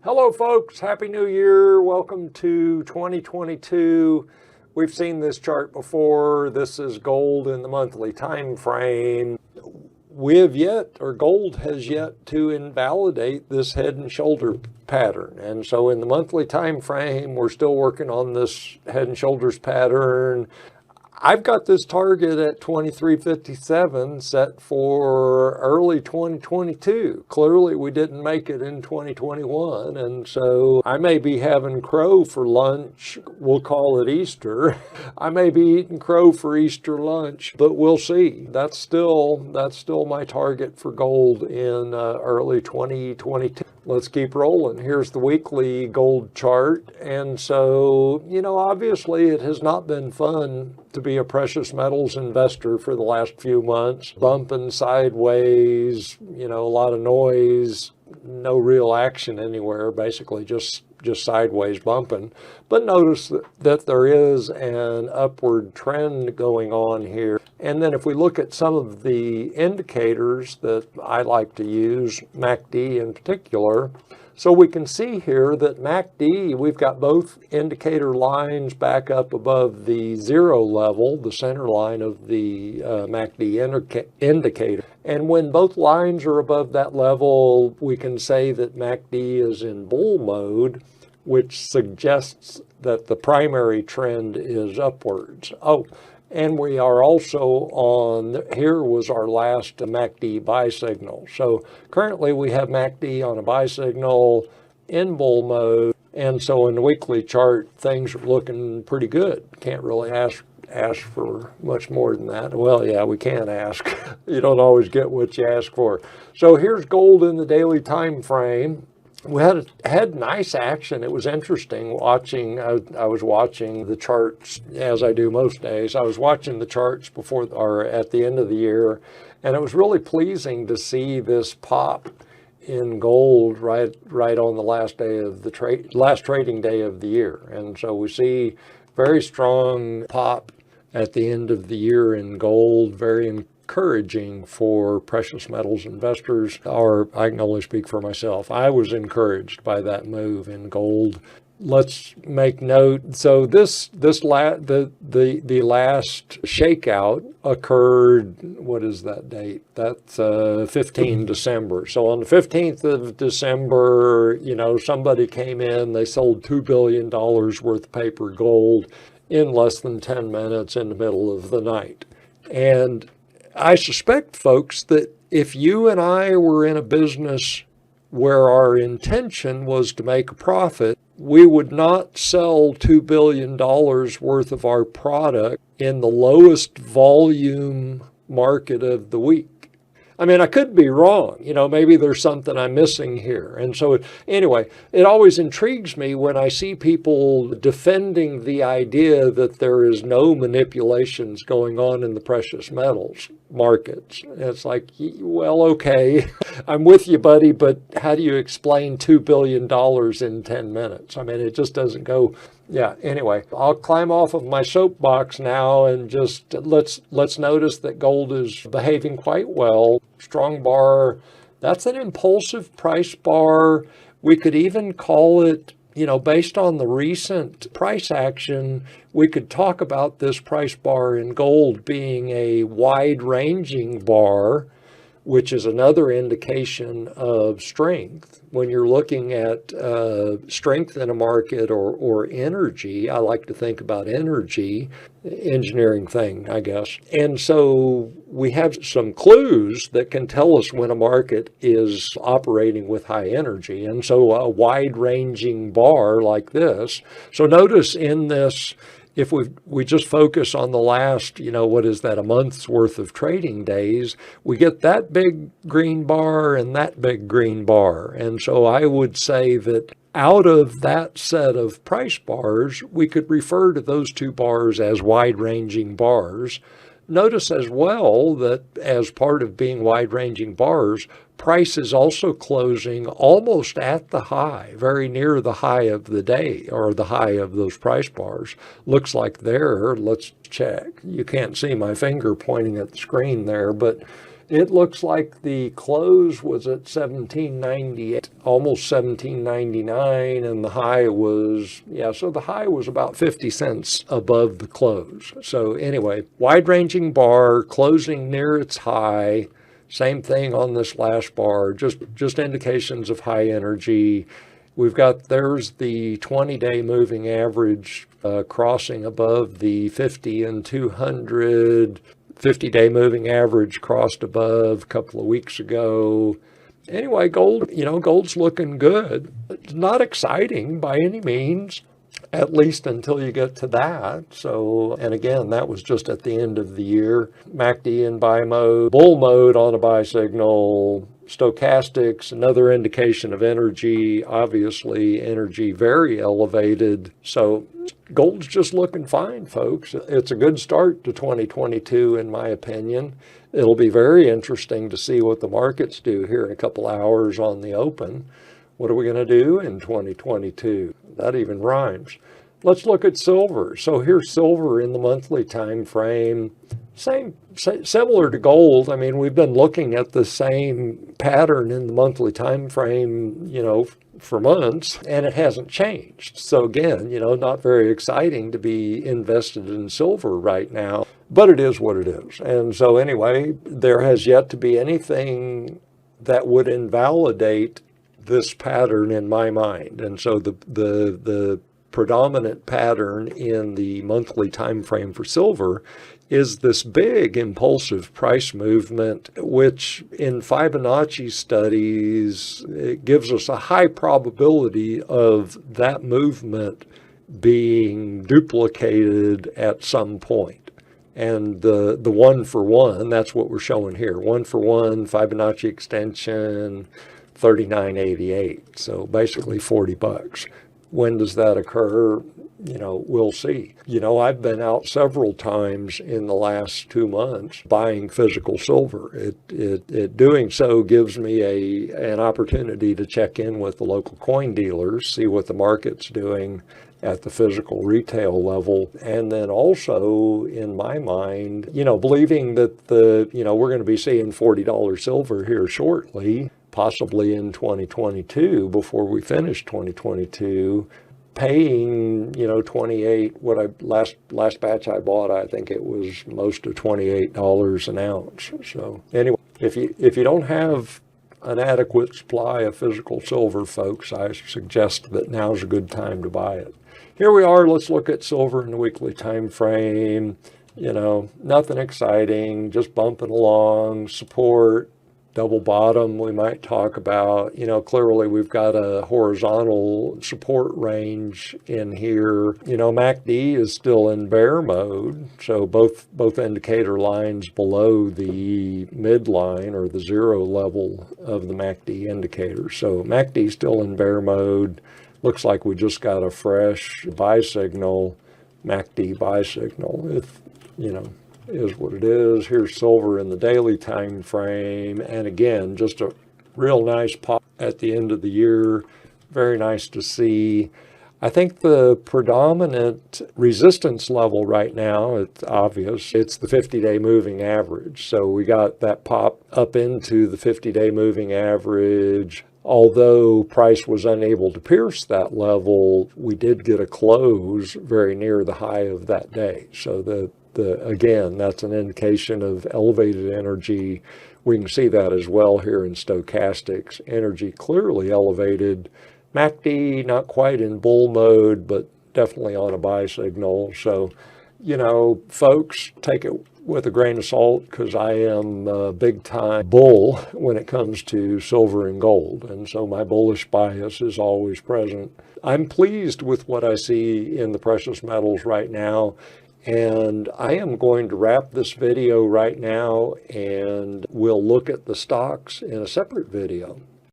Hello folks, Happy New Year. Welcome to 2022. We've seen this chart before. This is gold in the monthly time frame. Gold has yet to invalidate this head and shoulder pattern. And so in the monthly time frame, we're still working on this head and shoulders pattern. I've got this target at 2357 set for early 2022. Clearly, we didn't make it in 2021, and so I may be having crow for lunch. We'll call it Easter. I may be eating crow for Easter lunch, but we'll see. That's still my target for gold in early 2022. Let's keep rolling. Here's the weekly gold chart. And so, obviously it has not been fun to be a precious metals investor for the last few months. Bumping sideways, a lot of noise, no real action anywhere, basically just sideways bumping. But notice that there is an upward trend going on here. And then if we look at some of the indicators that I like to use, MACD in particular, so we can see here that MACD, we've got both indicator lines back up above the zero level, the center line of the MACD indicator. And when both lines are above that level, we can say that MACD is in bull mode, which suggests that the primary trend is upwards. Oh, and we are also on, here was our last MACD buy signal. So currently we have MACD on a buy signal in bull mode. And so in the weekly chart, things are looking pretty good. Can't really ask for much more than that. Well, yeah, we can ask. You don't always get what you ask for. So here's gold in the daily time frame. We had nice action. It was interesting watching. I was watching the charts as I do most days. I was watching the charts before or at the end of the year, and it was really pleasing to see this pop in gold right on the last day of the last trading day of the year. And so we see very strong pop at the end of the year in gold, very encouraging for precious metals investors, or I can only speak for myself. I was encouraged by that move in gold. Let's make note. So the last shakeout occurred, what is that date? That's 15 December. So on the 15th of December, somebody came in, they sold $2 billion worth of paper gold in less than 10 minutes in the middle of the night. And I suspect, folks, that if you and I were in a business where our intention was to make a profit, we would not sell $2 billion worth of our product in the lowest volume market of the week. I mean, I could be wrong. Maybe there's something I'm missing here. And so anyway, it always intrigues me when I see people defending the idea that there is no manipulations going on in the precious metals markets. And it's like, well, okay, I'm with you, buddy, but how do you explain $2 billion in 10 minutes? I mean, it just doesn't go. Yeah, anyway, I'll climb off of my soapbox now and just let's notice that gold is behaving quite well. Strong bar, that's an impulsive price bar. We could even call it, based on the recent price action, we could talk about this price bar in gold being a wide-ranging bar, which is another indication of strength. When you're looking at strength in a market or energy, I like to think about energy, engineering thing, I guess. And so we have some clues that can tell us when a market is operating with high energy. And so a wide-ranging bar like this. So notice in this, if we just focus on the last, a month's worth of trading days, we get that big green bar and that big green bar. And so I would say that out of that set of price bars, we could refer to those two bars as wide-ranging bars. Notice as well that as part of being wide-ranging bars, price is also closing almost at the high, very near the high of the day, or the high of those price bars. Looks like there, let's check. You can't see my finger pointing at the screen there, but It looks like the close was at 1798, almost 1799, and the high was, so the high was about 50 cents above the close. So anyway, wide-ranging bar, closing near its high. Same thing on this last bar, just indications of high energy. We've got, there's the 20-day moving average crossing above the 50 and 200. 50-day moving average crossed above a couple of weeks ago. Anyway, gold, gold's looking good. It's not exciting by any means, at least until you get to that. So, and again, that was just at the end of the year. MACD in buy mode, bull mode on a buy signal. Stochastics, another indication of energy, obviously energy very elevated. So gold's just looking fine, folks. It's a good start to 2022, in my opinion. It'll be very interesting to see what the markets do here in a couple hours on the open. What are we going to do in 2022? That even rhymes. Let's look at silver. So here's silver in the monthly time frame. Similar to gold. I mean, we've been looking at the same pattern in the monthly time frame, for months, and it hasn't changed. So again, not very exciting to be invested in silver right now, but it is what it is. And so anyway, there has yet to be anything that would invalidate this pattern in my mind. And so the predominant pattern in the monthly time frame for silver is this big impulsive price movement, which in Fibonacci studies, it gives us a high probability of that movement being duplicated at some point. And the 1 for 1, that's what we're showing here. 1 for 1, Fibonacci extension, 39.88. So basically $40. When does that occur? We'll see. I've been out several times in the last 2 months buying physical silver. It doing so gives me an opportunity to check in with the local coin dealers, see what the market's doing at the physical retail level. And then also, in my mind, believing that we're going to be seeing $40 silver here shortly, possibly in 2022, before we finish 2022, paying, 28, last batch I bought, I think it was most of $28 an ounce. So anyway, if you don't have an adequate supply of physical silver, folks, I suggest that now's a good time to buy it. Here we are. Let's look at silver in the weekly time frame. Nothing exciting, just bumping along, support, double bottom we might talk about. Clearly we've got a horizontal support range in here. MACD is still in bear mode, so both indicator lines below the midline or the 0 level of the MACD indicator. So MACD is still in bear mode. Looks like we just got a fresh buy signal, MACD buy signal. Is what it is. Here's silver in the daily time frame. And again, just a real nice pop at the end of the year. Very nice to see. I think the predominant resistance level right now, it's obvious, it's the 50-day moving average. So we got that pop up into the 50-day moving average. Although price was unable to pierce that level, we did get a close very near the high of that day. So again, that's an indication of elevated energy. We can see that as well here in stochastics. Energy clearly elevated. MACD not quite in bull mode, but definitely on a buy signal. So, folks, take it with a grain of salt, because I am a big time bull when it comes to silver and gold. And so my bullish bias is always present. I'm pleased with what I see in the precious metals right now. And I am going to wrap this video right now, and we'll look at the stocks in a separate video.